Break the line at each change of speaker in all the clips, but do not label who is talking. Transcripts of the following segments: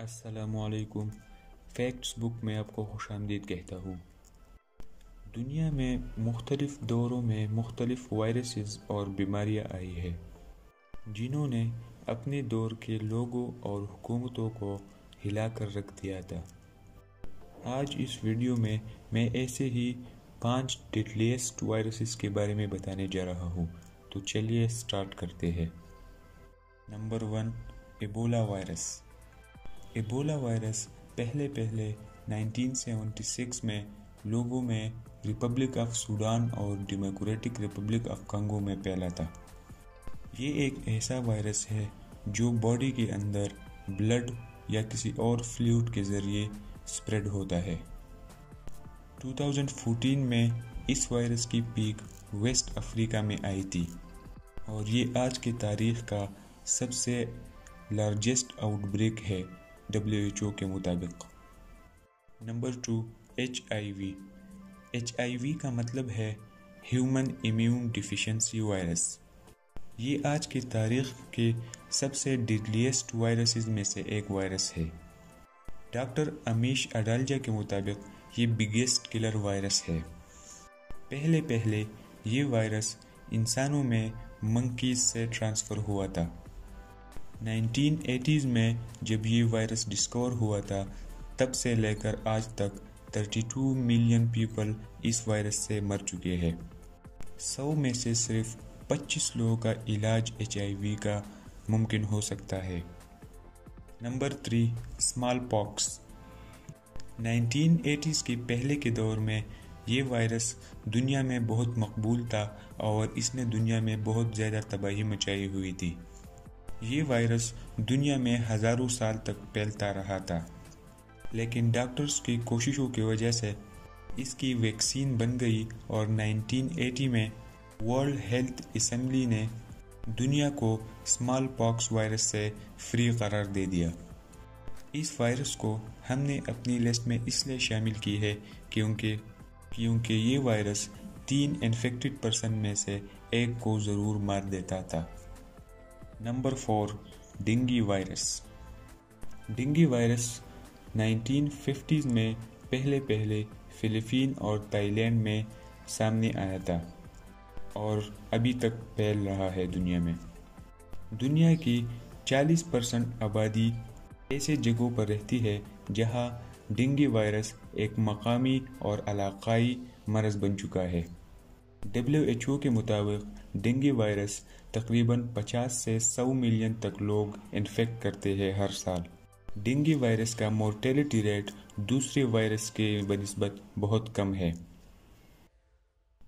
السلام علیکم۔ فیکٹس بک میں آپ کو خوش آمدید کہتا ہوں۔ دنیا میں مختلف دوروں میں مختلف وائرسز اور بیماریاں آئی ہیں جنہوں نے اپنے دور کے لوگوں اور حکومتوں کو ہلا کر رکھ دیا تھا۔ آج اس ویڈیو میں ایسے ہی 5 ڈیڈلیسٹ وائرسز کے بارے میں بتانے جا رہا ہوں، تو چلیے سٹارٹ کرتے ہیں۔ Number 1، Ebola virus. Ebola virus پہلے 1976 میں لوگوں میں ریپبلک آف سوڈان اور ڈیموکریٹک ریپبلک آف کانگو میں پھیلا تھا۔ یہ ایک ایسا وائرس ہے جو باڈی کے اندر بلڈ یا کسی اور فلوئڈ کے ذریعے سپریڈ ہوتا ہے۔ 2014 میں اس وائرس کی پیک ویسٹ افریقہ میں آئی تھی اور یہ آج کی تاریخ کا سب سے لارجسٹ آؤٹ بریک ہے WHO کے مطابق۔ Number 2، HIV۔ HIV کا مطلب ہے ہیومن امیون ڈیفیشنسی وائرس۔ یہ آج کی تاریخ کے سب سے ڈیڈلیسٹ وائرسز میں سے ایک وائرس ہے۔ ڈاکٹر امیش اڈالجا کے مطابق یہ بگیسٹ کلر وائرس ہے۔ پہلے یہ وائرس انسانوں میں منکیز سے ٹرانسفر ہوا تھا۔ 1980s میں جب یہ وائرس ڈسکور ہوا تھا، تب سے لے کر آج تک 32 ملین پیپل اس وائرس سے مر چکے ہیں۔ 100 میں سے صرف 25 لوگوں کا علاج HIV کا ممکن ہو سکتا ہے۔ Number 3، small پاکس۔ 1980s کے پہلے کے دور میں یہ وائرس دنیا میں بہت مقبول تھا اور اس نے دنیا میں بہت زیادہ تباہی مچائی ہوئی تھی۔ یہ وائرس دنیا میں ہزاروں سال تک پھیلتا رہا تھا، لیکن ڈاکٹرز کی کوششوں کی وجہ سے اس کی ویکسین بن گئی اور 1980 میں ورلڈ ہیلتھ اسمبلی نے دنیا کو اسمال پاکس وائرس سے فری قرار دے دیا۔ اس وائرس کو ہم نے اپنی لسٹ میں اس لیے شامل کی ہے کیونکہ یہ وائرس 3 انفیکٹڈ پرسن میں سے ایک کو ضرور مار دیتا تھا۔ Number 4، dengue virus. Dengue virus 1950s میں پہلے فلپائن اور تائی لینڈ میں سامنے آیا تھا اور ابھی تک پھیل رہا ہے دنیا میں۔ دنیا کی 40% آبادی ایسے جگہوں پر رہتی ہے جہاں ڈینگی وائرس ایک مقامی اور علاقائی مرض بن چکا ہے۔ WHO کے مطابق ڈینگی وائرس تقریباً 50 سے 100 ملین تک لوگ انفیکٹ کرتے ہیں ہر سال۔ ڈینگی وائرس کا مورٹیلٹی ریٹ دوسرے وائرس کے بنسبت بہت کم ہے۔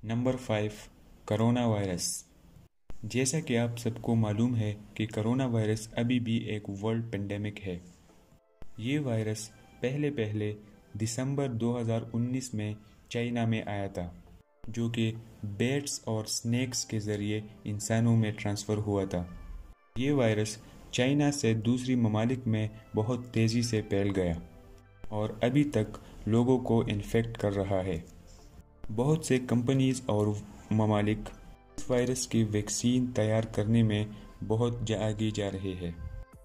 Number 5، corona virus. جیسا کہ آپ سب کو معلوم ہے کہ کرونا وائرس ابھی بھی ایک ورلڈ پینڈیمک ہے۔ یہ وائرس پہلے دسمبر 2019 میں چائنا میں آیا تھا، جو کہ بیٹس اور سنیکس کے ذریعے انسانوں میں ٹرانسفر ہوا تھا۔ یہ وائرس چائنا سے دوسری ممالک میں بہت تیزی سے پھیل گیا اور ابھی تک لوگوں کو انفیکٹ کر رہا ہے۔ بہت سے کمپنیز اور ممالک اس وائرس کی ویکسین تیار کرنے میں بہت آگے جا رہے ہیں،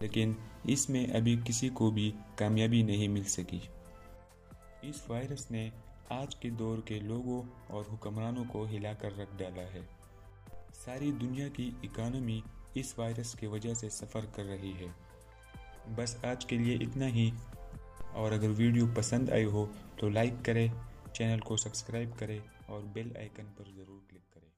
لیکن اس میں ابھی کسی کو بھی کامیابی نہیں مل سکی۔ اس وائرس نے آج کے دور کے لوگوں اور حکمرانوں کو ہلا کر رکھ ڈالا ہے۔ ساری دنیا کی اکانومی اس وائرس کی وجہ سے سفر کر رہی ہے۔ بس آج کے لیے اتنا ہی، اور اگر ویڈیو پسند آئی ہو تو لائک کریں، چینل کو سبسکرائب کریں اور بیل آئیکن پر ضرور کلک کریں۔